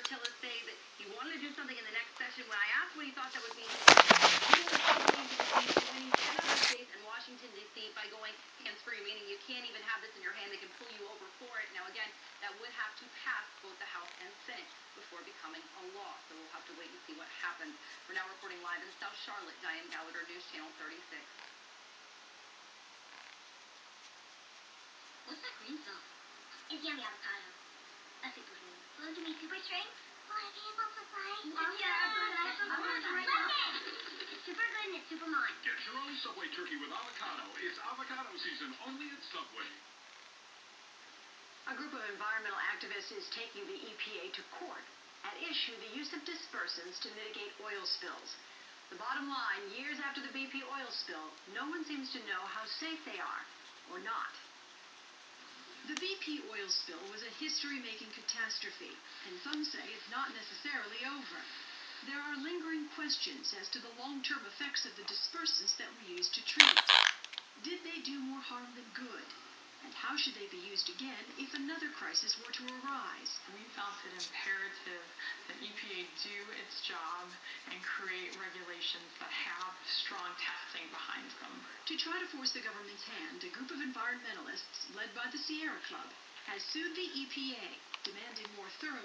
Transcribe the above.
Tillis say that he wanted to do something in the next session. When I asked what he thought that would be, he was hoping to defeat winning 10 other states and Washington, D.C. by going hands-free, meaning you can't even have this in your hand. They can pull you over for it. Now, again, that would have to pass both the House and Senate before becoming a law. So we'll have to wait and see what happens. We're now reporting live in South Charlotte. Diane Gallagher, News Channel 36. What's that green stuff? It's yummy avocado. A superfood. Going to be super strength? Oh, I can't help but like. It's super good and it's super mine. Get your own Subway turkey with avocado. It's avocado season only at Subway. A group of environmental activists is taking the EPA to court at issue the use of dispersants to mitigate oil spills. The bottom line, years after the BP oil spill, no one seems to know how safe they are, or not. The BP oil spill was a history-making catastrophe, and some say it's not necessarily over. There are lingering questions as to the long-term effects of the dispersants that were used to treat it. Did they do more harm than good? And how should they be used again if another crisis were to arise? We felt it imperative that EPA do its job and create regulations that have strong testing behind them. To try to force the government's hand, a group of environmentalists, led by the Sierra Club, has sued the EPA, demanding more thorough